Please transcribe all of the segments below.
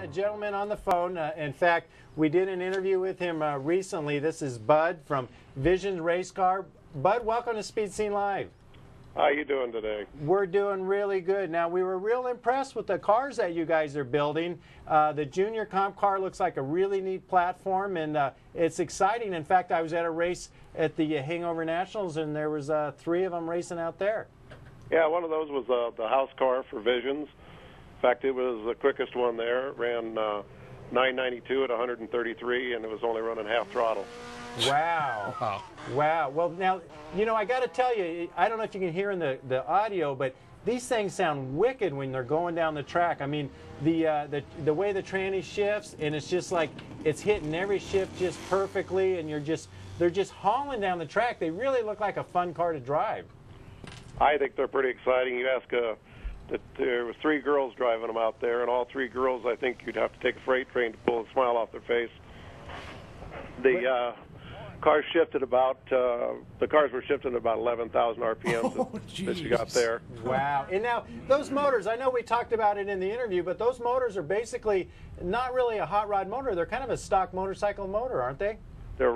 got a gentleman on the phone. In fact, we did an interview with him recently. This is Bud from Vision Race Car. Bud, welcome to Speed Scene Live. How you doing today? We're doing really good. Now, we were real impressed with the cars that you guys are building. The Jr.Comp car looks like a really neat platform, and it's exciting. In fact, I was at a race at the Hangover Nationals, and there was 3 of them racing out there. Yeah, one of those was the house car for Visions. In fact, it was the quickest one there. It ran 992 at 133, and it was only running half throttle. Wow. Wow. Wow. Well, now, you know, I got to tell you, I don't know if you can hear in the audio, but these things sound wicked when they're going down the track. I mean, the way the tranny shifts, and it's just like it's hitting every shift just perfectly, and they're just hauling down the track. They really look like a fun car to drive. I think they're pretty exciting. You ask that there was 3 girls driving them out there, and all 3 girls, I think you'd have to take a freight train to pull a smile off their face. The cars shifted about the cars were shifting about 11,000 RPMs that you got there. Wow. And now those motors, I know we talked about it in the interview, but those motors are basically not really a hot rod motor. They're kind of a stock motorcycle motor, aren't they? They're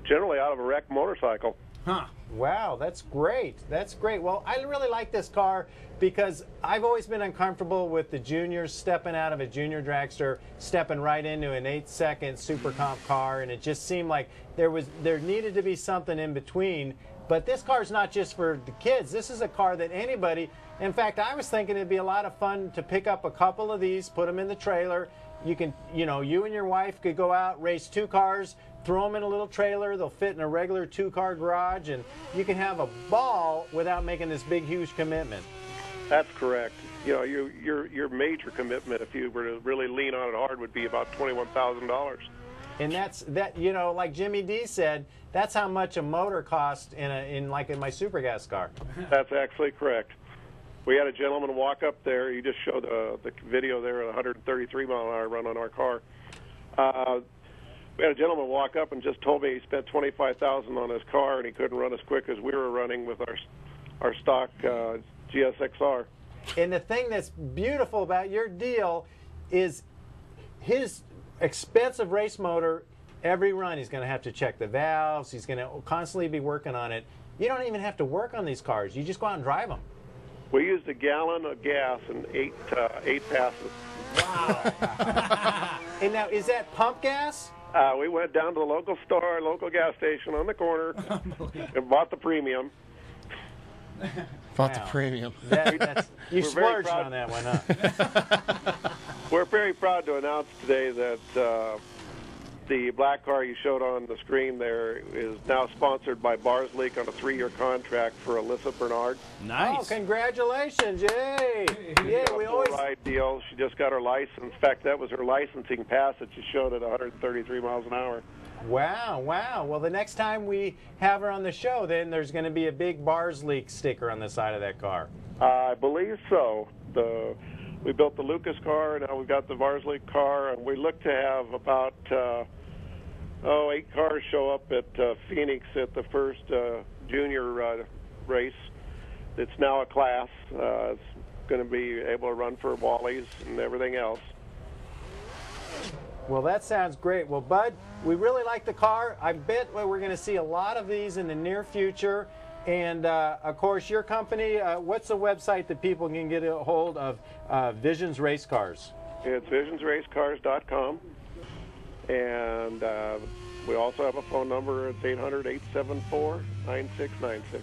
generally out of a wrecked motorcycle. Huh. Wow, that's great. That's great. Well, I really like this car because I've always been uncomfortable with the juniors stepping out of a junior dragster, stepping right into an 8-second Jr.Comp car, and it just seemed like there needed to be something in between. But this car's not just for the kids. This is a car that anybody, in fact, I was thinking it'd be a lot of fun to pick up a couple of these, put them in the trailer. You can, you know, you and your wife could go out, race 2 cars, throw them in a little trailer. They'll fit in a regular 2-car garage, and you can have a ball without making this big, huge commitment. That's correct. You know, your major commitment, if you were to really lean on it hard, would be about $21,000. And that. You know, like Jimmy D said, that's how much a motor costs in my Supergas car. That's actually correct. We had a gentleman walk up there. He just showed the video there, a 133-mile-an-hour run on our car. We had a gentleman walk up and just told me he spent $25,000 on his car and he couldn't run as quick as we were running with our stock GSXR. And the thing that's beautiful about your deal is his expensive race motor. Every run he's going to have to check the valves. He's going to constantly be working on it. You don't even have to work on these cars. You just go out and drive them. We used a gallon of gas and 8 passes. Wow. And now, is that pump gas? We went down to the local store, local gas station on the corner, and bought the premium. Bought the premium. You splurged on that one, huh? We're very proud to announce today that the black car you showed on the screen there is now sponsored by Bars Leak on a 3-year contract for Alyssa Bernard. Nice. Oh, congratulations. Yay. Yeah, we always... ride deal. She just got her license. In fact, that was her licensing pass that she showed at 133 miles an hour. Wow, wow. Well, the next time we have her on the show, then there's going to be a big Bars Leak sticker on the side of that car. I believe so. We built the Lucas car, now we've got the Bars Leak car, and we look to have about 8 cars show up at Phoenix at the first junior race. It's now a class. It's going to be able to run for Wallies and everything else. Well, that sounds great. Well, Bud, we really like the car. I bet we're going to see a lot of these in the near future. And, of course, your company, what's the website that people can get a hold of Visions Race Cars? It's visionsracecars.com. And we also have a phone number. It's 800-874-9696.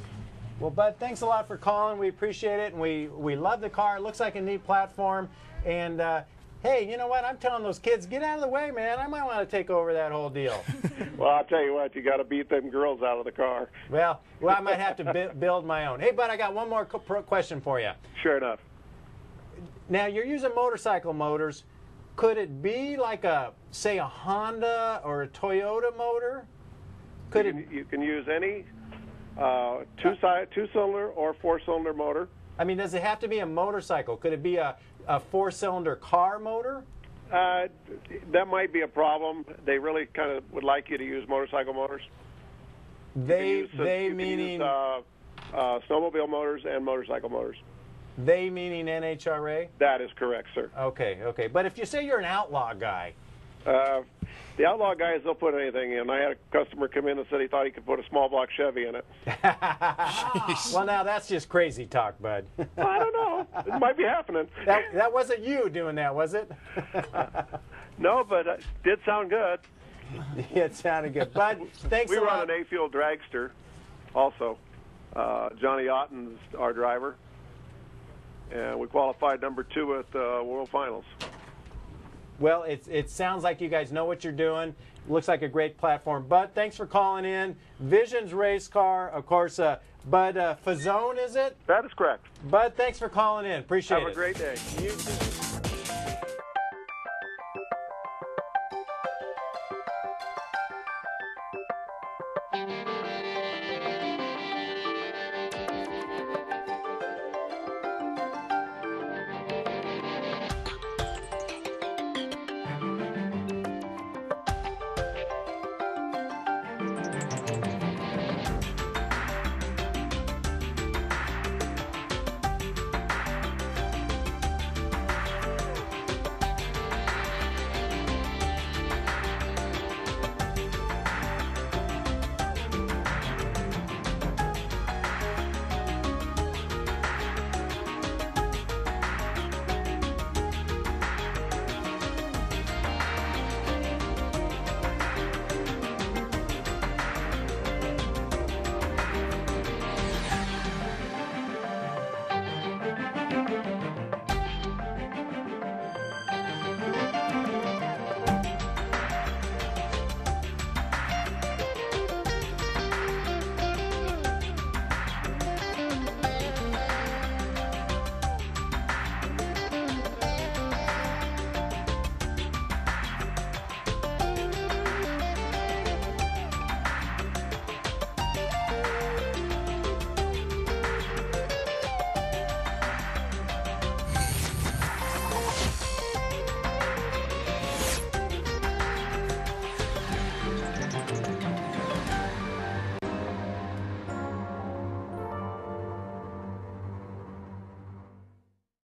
Well, Bud, thanks a lot for calling. We appreciate it, and we love the car. It looks like a neat platform. And, hey, you know what? I'm telling those kids, get out of the way, man. I might want to take over that whole deal. Well, I'll tell you what, you got to beat them girls out of the car. Well, I might have to build my own. Hey, Bud, I got one more question for you. Sure enough. Now, you're using motorcycle motors. Could it be like say a Honda or a Toyota motor? You can use any 2-cylinder or 4-cylinder motor. I mean, does it have to be a motorcycle? Could it be a 4-cylinder car motor? That might be a problem. They really kind of would like you to use motorcycle motors. Meaning snowmobile motors and motorcycle motors. They meaning NHRA? That is correct, sir. Okay, okay. But if you say you're an outlaw guy. The outlaw guys, they'll put anything in. I had a customer come in and said he thought he could put a small block Chevy in it. Well, now that's just crazy talk, bud. I don't know. It might be happening. That wasn't you doing that, was it? No, but it did sound good. It sounded good. Bud, thanks a lot. We run an A-Field dragster also. Johnny Otten's our driver. And we qualified number 2 at the World Finals. Well, it sounds like you guys know what you're doing. Looks like a great platform. Bud, thanks for calling in. Visions Race Car, of course. Bud Fazone, is it? That is correct. Bud, thanks for calling in. Appreciate it. Have a great day. You too.